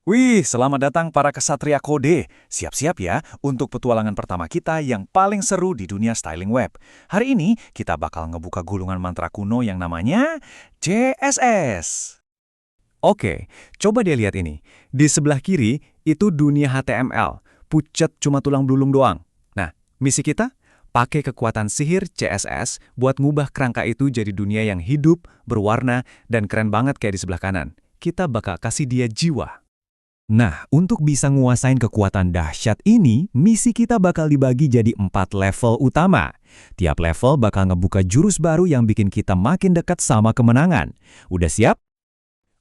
Wih, selamat datang para kesatria kode. Siap-siap ya untuk petualangan pertama kita yang paling seru di dunia styling web. Hari ini kita bakal ngebuka gulungan mantra kuno yang namanya CSS. Oke, coba deh lihat ini. Di sebelah kiri itu dunia HTML. Pucet cuma tulang belulung doang. Nah, misi kita? Pakai kekuatan sihir CSS buat ngubah kerangka itu jadi dunia yang hidup, berwarna, dan keren banget kayak di sebelah kanan. Kita bakal kasih dia jiwa. Nah, untuk bisa nguasain kekuatan dahsyat ini, misi kita bakal dibagi jadi 4 level utama. Tiap level bakal ngebuka jurus baru yang bikin kita makin dekat sama kemenangan. Udah siap?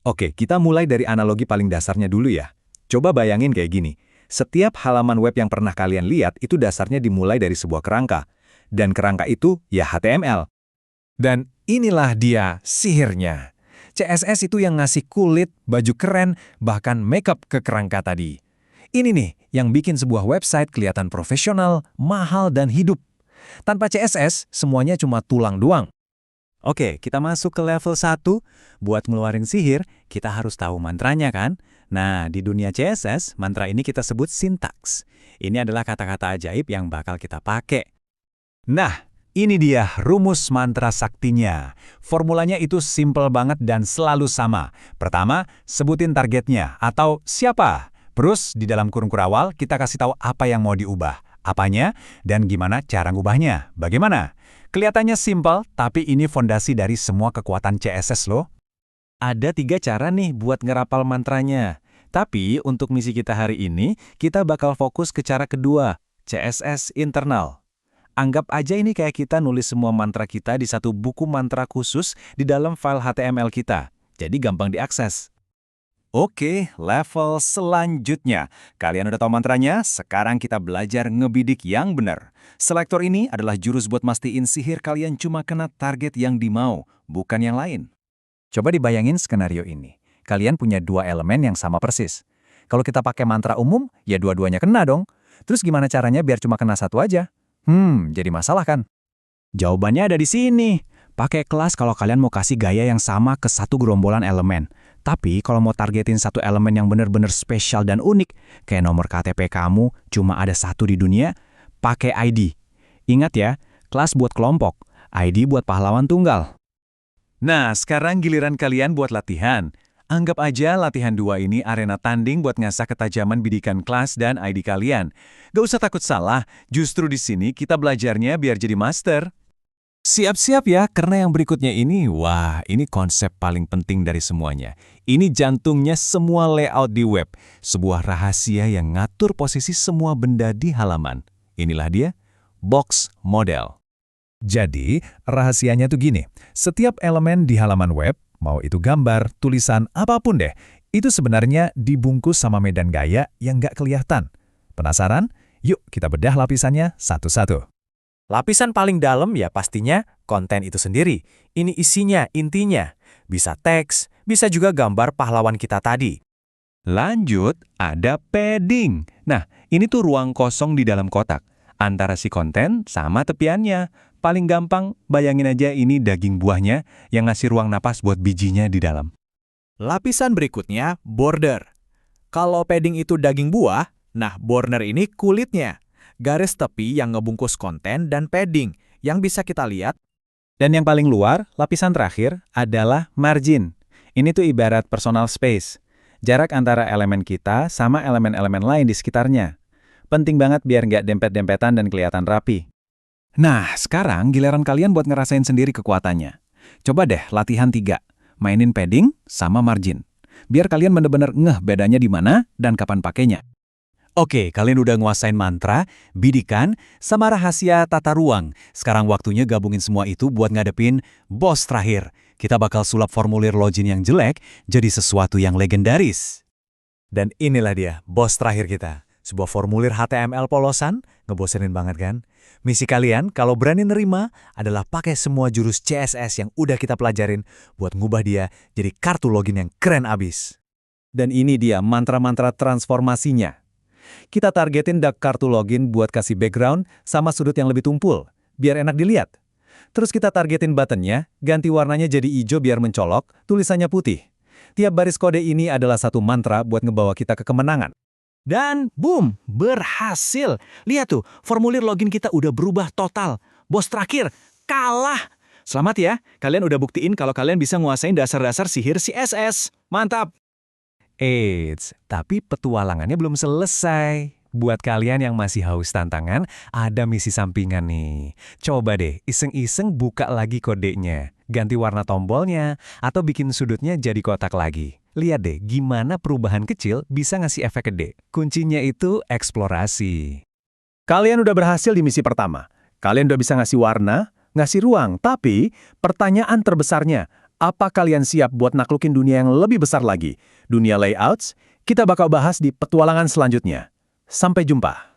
Oke, kita mulai dari analogi paling dasarnya dulu ya. Coba bayangin kayak gini. Setiap halaman web yang pernah kalian lihat itu dasarnya dimulai dari sebuah kerangka. Dan kerangka itu ya HTML. Dan inilah dia sihirnya. CSS itu yang ngasih kulit, baju keren, bahkan makeup ke kerangka tadi. Ini nih yang bikin sebuah website kelihatan profesional, mahal, dan hidup. Tanpa CSS, semuanya cuma tulang doang. Oke, kita masuk ke level 1. Buat ngeluarin sihir, kita harus tahu mantranya kan? Nah, di dunia CSS, mantra ini kita sebut sintaks. Ini adalah kata-kata ajaib yang bakal kita pakai. Nah, ini dia rumus mantra saktinya. Formulanya itu simple banget dan selalu sama. Pertama, sebutin targetnya atau siapa. Terus di dalam kurung kurawal kita kasih tahu apa yang mau diubah, apanya, dan gimana cara ngubahnya. Bagaimana? Kelihatannya simple, tapi ini fondasi dari semua kekuatan CSS loh. Ada 3 cara nih buat ngerapal mantranya. Tapi untuk misi kita hari ini, kita bakal fokus ke cara kedua, CSS internal. Anggap aja ini kayak kita nulis semua mantra kita di satu buku mantra khusus di dalam file HTML kita. Jadi gampang diakses. Oke, level selanjutnya. Kalian udah tahu mantranya? Sekarang kita belajar ngebidik yang benar. Selektor ini adalah jurus buat mastiin sihir kalian cuma kena target yang dimau, bukan yang lain. Coba dibayangin skenario ini. Kalian punya 2 elemen yang sama persis. Kalau kita pakai mantra umum, ya dua-duanya kena dong. Terus gimana caranya biar cuma kena satu aja? Jadi masalah kan? Jawabannya ada di sini. Pakai kelas kalau kalian mau kasih gaya yang sama ke satu gerombolan elemen. Tapi kalau mau targetin satu elemen yang benar-benar spesial dan unik, kayak nomor KTP kamu cuma ada satu di dunia, pakai ID. Ingat ya, kelas buat kelompok, ID buat pahlawan tunggal. Nah, sekarang giliran kalian buat latihan. Anggap aja latihan 2 ini arena tanding buat ngasah ketajaman bidikan kelas dan ID kalian. Gak usah takut salah, justru di sini kita belajarnya biar jadi master. Siap-siap ya, karena yang berikutnya ini, wah, ini konsep paling penting dari semuanya. Ini jantungnya semua layout di web. Sebuah rahasia yang ngatur posisi semua benda di halaman. Inilah dia, box model. Jadi, rahasianya tuh gini, setiap elemen di halaman web, mau itu gambar, tulisan, apapun deh, itu sebenarnya dibungkus sama medan gaya yang nggak kelihatan. Penasaran? Yuk kita bedah lapisannya satu-satu. Lapisan paling dalam ya pastinya konten itu sendiri. Ini isinya, intinya. Bisa teks, bisa juga gambar pahlawan kita tadi. Lanjut, ada padding. Nah, ini tuh ruang kosong di dalam kotak. Antara si konten sama tepiannya. Paling gampang, bayangin aja ini daging buahnya yang ngasih ruang napas buat bijinya di dalam. Lapisan berikutnya, border. Kalau padding itu daging buah, nah border ini kulitnya. Garis tepi yang ngebungkus konten dan padding yang bisa kita lihat. Dan yang paling luar, lapisan terakhir adalah margin. Ini tuh ibarat personal space. Jarak antara elemen kita sama elemen-elemen lain di sekitarnya. Penting banget biar nggak dempet-dempetan dan kelihatan rapi. Nah, sekarang giliran kalian buat ngerasain sendiri kekuatannya. Coba deh latihan 3. Mainin padding sama margin. Biar kalian bener-bener ngeh bedanya di mana dan kapan pakainya. Oke, kalian udah nguasain mantra, bidikan, sama rahasia tata ruang. Sekarang waktunya gabungin semua itu buat ngadepin bos terakhir. Kita bakal sulap formulir login yang jelek jadi sesuatu yang legendaris. Dan inilah dia, bos terakhir kita. Sebuah formulir HTML polosan, ngebosenin banget kan? Misi kalian, kalau berani nerima, adalah pakai semua jurus CSS yang udah kita pelajarin buat ngubah dia jadi kartu login yang keren abis. Dan ini dia mantra-mantra transformasinya. Kita targetin kartu login buat kasih background sama sudut yang lebih tumpul, biar enak dilihat. Terus kita targetin buttonnya, ganti warnanya jadi hijau biar mencolok, tulisannya putih. Tiap baris kode ini adalah satu mantra buat ngebawa kita ke kemenangan. Dan boom, berhasil. Lihat tuh, formulir login kita udah berubah total. Bos terakhir, kalah. Selamat ya, kalian udah buktiin kalau kalian bisa nguasain dasar-dasar sihir CSS. Mantap! Eits, tapi petualangannya belum selesai. Buat kalian yang masih haus tantangan, ada misi sampingan nih. Coba deh, iseng-iseng buka lagi kodenya. Ganti warna tombolnya, atau bikin sudutnya jadi kotak lagi. Lihat deh, gimana perubahan kecil bisa ngasih efek gede. Kuncinya itu eksplorasi. Kalian udah berhasil di misi pertama. Kalian udah bisa ngasih warna, ngasih ruang. Tapi, pertanyaan terbesarnya, apa kalian siap buat naklukin dunia yang lebih besar lagi? Dunia layouts? Kita bakal bahas di petualangan selanjutnya. Sampai jumpa.